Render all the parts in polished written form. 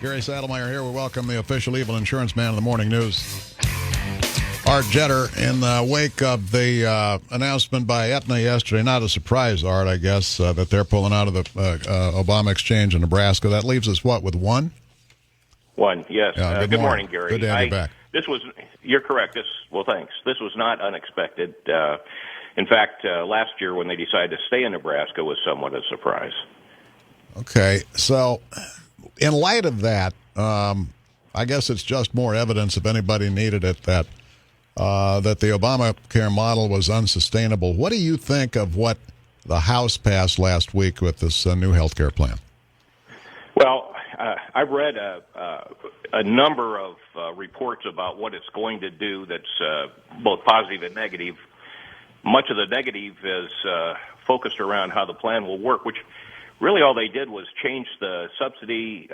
Gary Saddlemeyer here. We welcome the official evil insurance man of the morning news, Art Jetter, in the wake of the announcement by Aetna yesterday. Not a surprise, Art, I guess, that they're pulling out of the Obama exchange in Nebraska. That leaves us, what, with one? One, yes. Good morning, Gary. Good to have you back. You're correct. Thanks. This was not unexpected. In fact, last year when they decided to stay in Nebraska was somewhat a surprise. Okay, so in light of that, I guess it's just more evidence, if anybody needed it, that the Obamacare model was unsustainable. What do you think of what the House passed last week with this new health care plan? Well, I've read a number of reports about what it's going to do that's both positive and negative. Much of the negative is focused around how the plan will work, which really all they did was change the subsidy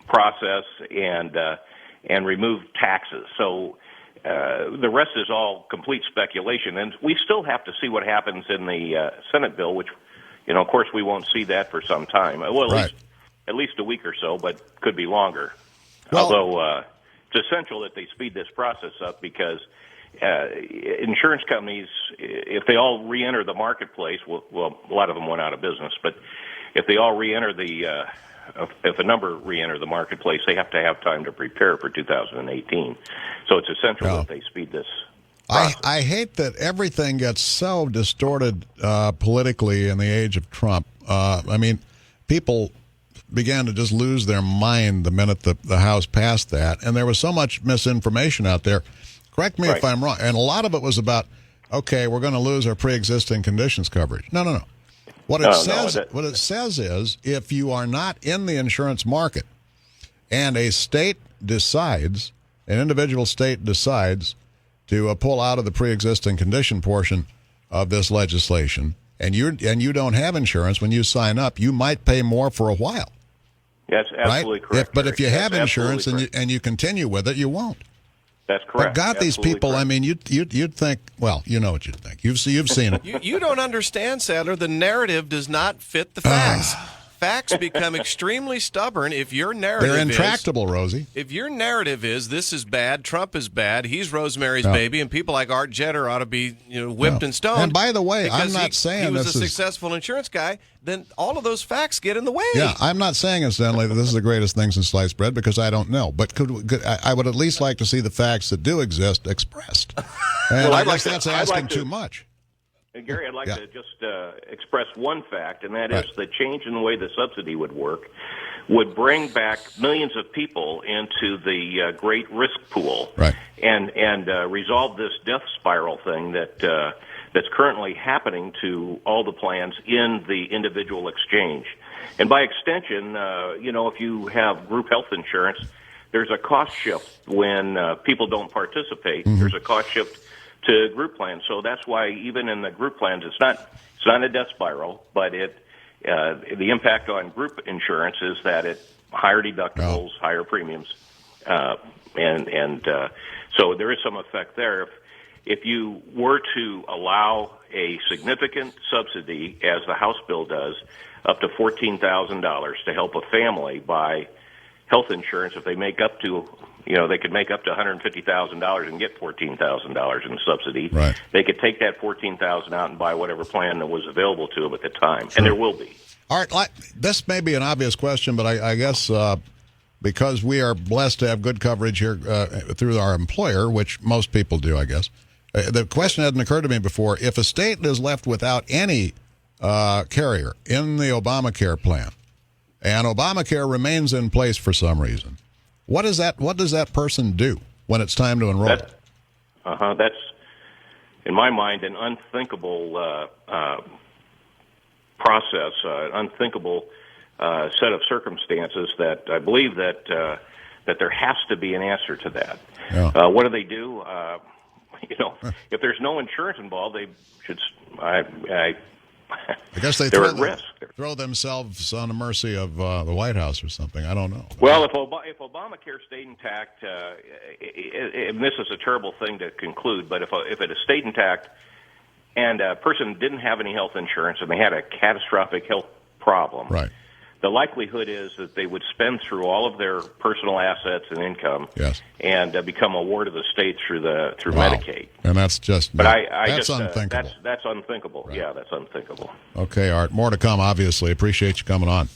process and remove taxes. So the rest is all complete speculation, and we still have to see what happens in the Senate bill, which, of course, we won't see that for some time. Well, at least a week or so, but could be longer. Well, although it's essential that they speed this process up because insurance companies, if they all re-enter the marketplace, well, a lot of them went out of business, but if they all re-enter if a number re-enter the marketplace, they have to have time to prepare for 2018. So it's essential that they speed this process. I hate that everything gets so distorted politically in the age of Trump. I mean, people began to just lose their mind the minute the House passed that, and there was so much misinformation out there. Correct me if I'm wrong. And a lot of it was about, okay, we're going to lose our pre-existing conditions coverage. No. What it says is, if you are not in the insurance market and an individual state decides to pull out of the pre-existing condition portion of this legislation, and you don't have insurance when you sign up, you might pay more for a while. That's absolutely correct. But if you have insurance and you continue with it, you won't. That's correct. But God, these people, correct. I mean, you'd think, well, you know what you'd think. You've seen it. You don't understand, Sadler. The narrative does not fit the facts. Facts become extremely stubborn if your narrative They're intractable, Rosie. If your narrative is this is bad, Trump is bad, he's Rosemary's baby, and people like Art Jetter ought to be whipped and stoned. And by the way, I'm not saying he was a successful insurance guy, then all of those facts get in the way. Yeah, I'm not saying, incidentally, that this is the greatest thing since sliced bread, because I don't know. But I would at least like to see the facts that do exist expressed. And I guess that's asking too much. Gary, I'd like to just express one fact, and that is the change in the way the subsidy would work would bring back millions of people into the great risk pool and resolve this death spiral thing that's currently happening to all the plans in the individual exchange. And by extension, if you have group health insurance, there's a cost shift when people don't participate. Mm-hmm. There's a cost shift to group plans. So that's why even in the group plans, it's not a death spiral, but the impact on group insurance is that it higher deductibles, higher premiums, and so there is some effect there. If you were to allow a significant subsidy, as the House bill does, up to $14,000 to help a family buy health insurance, if they make up to they could make up to $150,000 and get $14,000 in subsidy. Right. They could take that $14,000 out and buy whatever plan that was available to them at the time, and there will be. All right, this may be an obvious question, but I guess because we are blessed to have good coverage here through our employer, which most people do, I guess, the question hadn't occurred to me before. If a state is left without any carrier in the Obamacare plan, and Obamacare remains in place for some reason, what does that person do when it's time to enroll? That's, in my mind, an unthinkable process, unthinkable set of circumstances that I believe that there has to be an answer to that. Yeah. What do they do? If there's no insurance involved, they should. I guess they throw themselves on the mercy of the White House or something. I don't know. Well, if Obamacare stayed intact, and this is a terrible thing to conclude, but if it had stayed intact and a person didn't have any health insurance and they had a catastrophic health problem, the likelihood is that they would spend through all of their personal assets and income, yes, and become a ward of the state through wow. Medicaid. And that's just, but that's unthinkable. That's unthinkable. Right. Yeah, that's unthinkable. Okay, Art, more to come, obviously. Appreciate you coming on.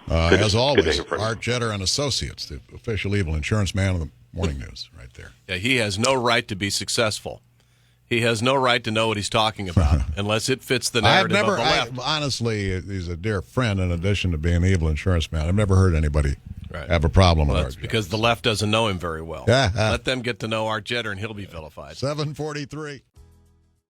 As always, Art Jetter and Associates, the official evil insurance man of the Morning News, right there. Yeah, he has no right to be successful. He has no right to know what he's talking about unless it fits the narrative of the left. Honestly, he's a dear friend in addition to being an evil insurance man. I've never heard anybody have a problem with Art Jetter. Because the left doesn't know him very well. Yeah. Let them get to know Art Jetter and he'll be vilified. 743.